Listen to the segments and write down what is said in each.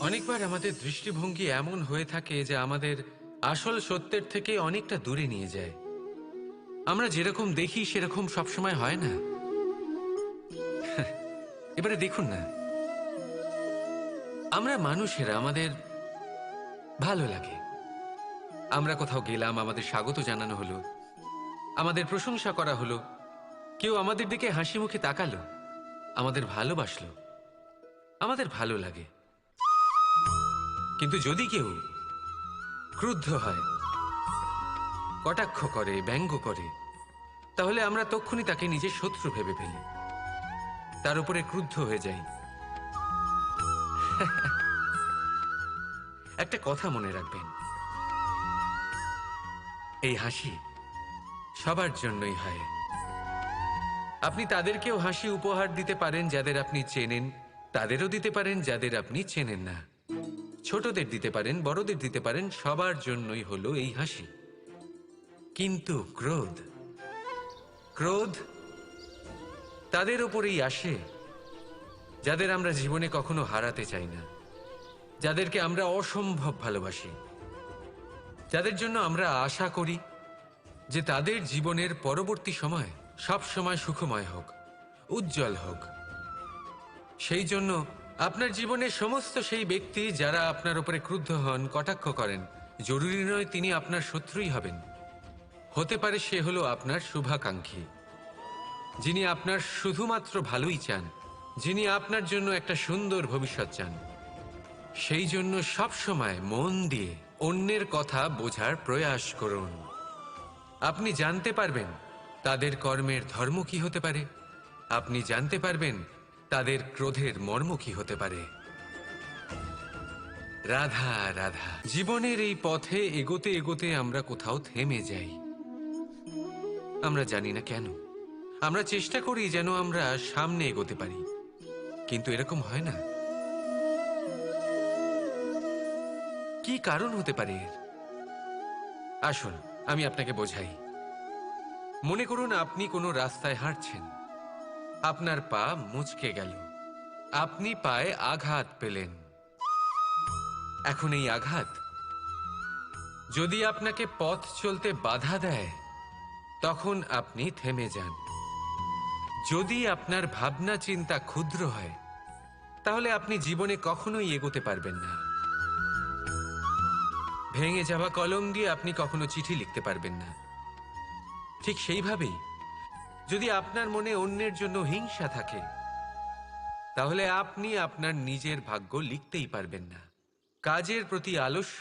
অনেকবার আমাদের দৃষ্টিভঙ্গি এমন হয়ে থাকে যে আমাদের আসল সত্যের থেকে অনেকটা দূরে নিয়ে যায়। আমরা যেরকম দেখি সেরকম সবসময় হয় না। এবারে দেখুন না, আমরা মানুষেরা, আমাদের ভালো লাগে। আমরা কোথাও গেলাম, আমাদের স্বাগত জানানো হলো, আমাদের প্রশংসা করা হলো, কেউ আমাদের দিকে হাসি মুখে তাকালো, আমাদের ভালোবাসলো, আমাদের ভালো লাগে। কিন্তু যদি কেউ ক্রুদ্ধ হয়, কটাক্ষ করে, ব্যঙ্গ করে, তাহলে আমরা তক্ষুনি তাকে নিজের শত্রু ভেবে ফেলি, তার উপরে ক্রুদ্ধ হয়ে যাই। একটা কথা মনে রাখবেন, এই হাসি সবার জন্যই হয়। আপনি তাদেরকেও হাসি উপহার দিতে পারেন যাদের আপনি চেনেন, তাদেরও দিতে পারেন যাদের আপনি চেনেন না। ছোটদের দিতে পারেন, বড়দের দিতে পারেন, সবার জন্যই হলো এই হাসি। কিন্তু ক্রোধ, ক্রোধ তাদের ওপরেই আসে যাদের আমরা জীবনে কখনো হারাতে চাই না, যাদেরকে আমরা অসম্ভব ভালোবাসি, যাদের জন্য আমরা আশা করি যে তাদের জীবনের পরবর্তী সময় সব সময় সুখময় হোক, উজ্জ্বল হোক। সেই জন্য আপনার জীবনের সমস্ত সেই ব্যক্তি যারা আপনার উপরে ক্রুদ্ধ হন, কটাক্ষ করেন, জরুরি নয় তিনি আপনার শত্রুই হবেন। হতে পারে সে হলো আপনার শুভাকাঙ্ক্ষী, যিনি আপনার শুধুমাত্র ভালোই চান, যিনি আপনার জন্য একটা সুন্দর ভবিষ্যৎ চান। সেই জন্য সব সময় মন দিয়ে অন্যের কথা বোঝার প্রয়াস করুন। আপনি জানতে পারবেন তাদের কর্মের ধর্ম কি হতে পারে, আপনি জানতে পারবেন তাদের ক্রোধের মর্ম কি হতে পারে। রাধা রাধা। জীবনের এই পথে এগোতে এগোতে আমরা কোথাও থেমে যাই, আমরা জানি না কেন। আমরা চেষ্টা করি যেন আমরা সামনে এগোতে পারি, কিন্তু এরকম হয় না। কি কারণ হতে পারে এর? আসুন আমি আপনাকে বোঝাই। মনে করুন আপনি কোনো রাস্তায় হাঁটছেন, আপনার পা মুচকে গেল, আপনি পায়ে আঘাত পেলেন। এখন এই আঘাত যদি আপনাকে পথ চলতে বাধা দেয়, তখন আপনি থেমে যান। যদি আপনার ভাবনা চিন্তা ক্ষুদ্র হয়, তাহলে আপনি জীবনে কখনোই এগোতে পারবেন না। ভেঙে যাওয়া কলম দিয়ে আপনি কখনো চিঠি লিখতে পারবেন না। ঠিক সেইভাবেই যদি আপনার মনে অন্যের জন্য হিংসা থাকে, তাহলে আপনি আপনার নিজের ভাগ্য লিখতেই পারবেন না। কাজের প্রতি আলস্য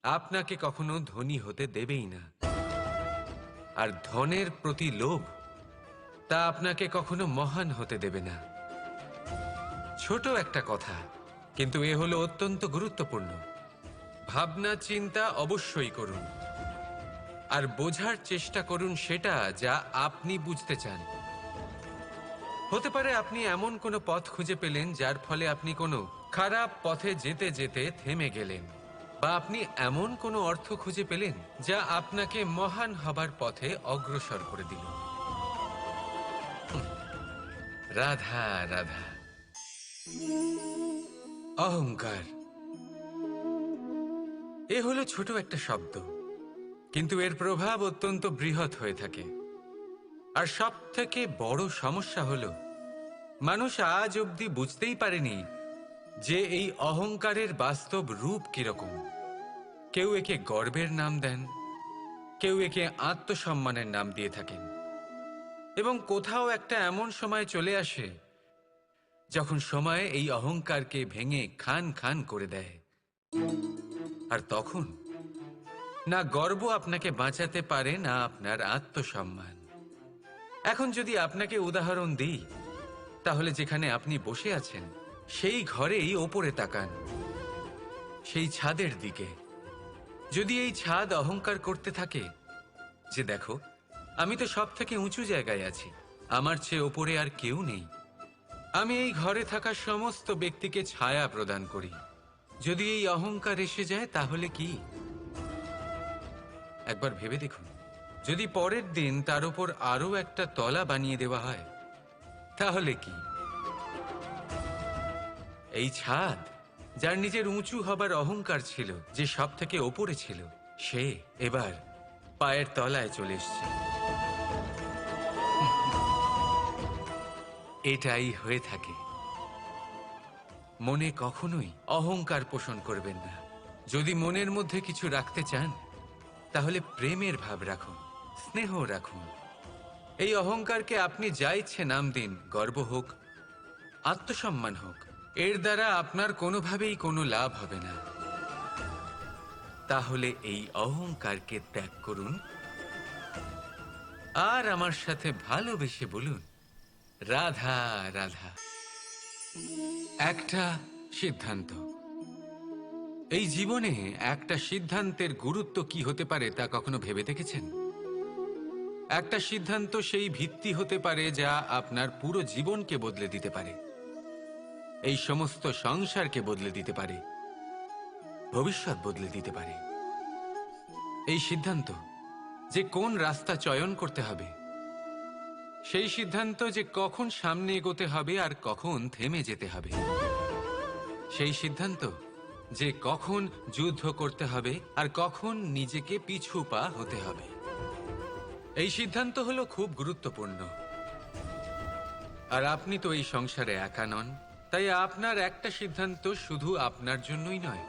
আপনাকে কখনো ধনী হতে দেবেই না, আর ধনের প্রতি লোভ তা আপনাকে কখনো মহান হতে দেবে না। ছোট একটা কথা, কিন্তু এ হলো অত্যন্ত গুরুত্বপূর্ণ। ভাবনা চিন্তা অবশ্যই করুন, আর বোঝার চেষ্টা করুন সেটা যা আপনি বুঝতে চান। হতে পারে আপনি এমন কোনো পথ খুঁজে পেলেন যার ফলে আপনি কোনো খারাপ পথে যেতে যেতে থেমে গেলেন, বা আপনি এমন কোনো অর্থ খুঁজে পেলেন যা আপনাকে মহান হবার পথে অগ্রসর করে দিল। রাধা রাধা। অহংকার এ হলো ছোট একটা শব্দ, কিন্তু এর প্রভাব অত্যন্ত বৃহৎ হয়ে থাকে। আর সব থেকে বড় সমস্যা হলো মানুষ আজ অবধি বুঝতেই পারেনি যে এই অহংকারের বাস্তব রূপ কিরকম। কেউ একে গর্বের নাম দেন, কেউ একে আত্মসম্মানের নাম দিয়ে থাকেন, এবং কোথাও একটা এমন সময় চলে আসে যখন সময় এই অহংকারকে ভেঙে খান খান করে দেয়। আর তখন না গর্ব আপনাকে বাঁচাতে পারে, না আপনার আত্মসম্মান। এখন যদি আপনাকে উদাহরণ দিই, তাহলে যেখানে আপনি বসে আছেন সেই ঘরেই ওপরে তাকান, সেই ছাদের দিকে। যদি এই ছাদ অহংকার করতে থাকে যে দেখো আমি তো সব থেকে উঁচু জায়গায় আছি, আমার চেয়ে ওপরে আর কেউ নেই, আমি এই ঘরে থাকা সমস্ত ব্যক্তিকে ছায়া প্রদান করি, যদি এই অহংকার এসে যায় তাহলে কি? একবার ভেবে দেখুন, যদি পরের দিন তার উপর আরো একটা তলা বানিয়ে দেওয়া হয় তাহলে কি? এই ছাদ যার নিজের উঁচু হবার অহংকার ছিল, যে সব থেকে ওপরে ছিল, সে এবার পায়ের তলায় চলে এসছে। এটাই হয়ে থাকে। মনে কখনোই অহংকার পোষণ করবেন না। যদি মনের মধ্যে কিছু রাখতে চান, তাহলে প্রেমের ভাব রাখুন, স্নেহ রাখুন। এই অহংকারকে আপনি যা ইচ্ছে নাম দিন, গর্ব হোক, আত্মসম্মান হোক, এর দ্বারা আপনার কোনোভাবেই কোনো লাভ হবে না। তাহলে এই অহংকারকে ত্যাগ করুন আর আমার সাথে ভালোবেসে বলুন, রাধা রাধা। একটা সিদ্ধান্ত। এই জীবনে একটা সিদ্ধান্তের গুরুত্ব কি হতে পারে তা কখনো ভেবে দেখেছেন? একটা সিদ্ধান্ত সেই ভিত্তি হতে পারে যা আপনার পুরো জীবনকে বদলে দিতে পারে, এই সমস্ত সংসারকে বদলে দিতে পারে, ভবিষ্যৎ বদলে দিতে পারে। এই সিদ্ধান্ত যে কোন রাস্তা চয়ন করতে হবে, সেই সিদ্ধান্ত যে কখন সামনে এগোতে হবে আর কখন থেমে যেতে হবে, সেই সিদ্ধান্ত যে কখন যুদ্ধ করতে হবে আর কখন নিজেকে পিছু পা হতে হবে। এই সিদ্ধান্ত হলো খুব গুরুত্বপূর্ণ। আর আপনি তো এই সংসারে একা নন, তাই আপনার একটা সিদ্ধান্ত শুধু আপনার জন্যই নয়,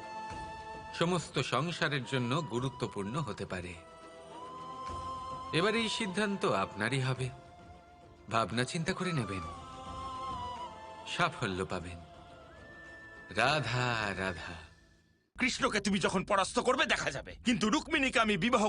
সমস্ত সংসারের জন্য গুরুত্বপূর্ণ হতে পারে। এবার এই সিদ্ধান্ত আপনারই হবে। ভাবনা চিন্তা করে নেবেন, সাফল্য পাবেন। রাধা রাধা। কৃষ্ণকে তুমি যখন পরাস্ত করবে দেখা যাবে, কিন্তু রুক্মিণীকে আমি বিবাহ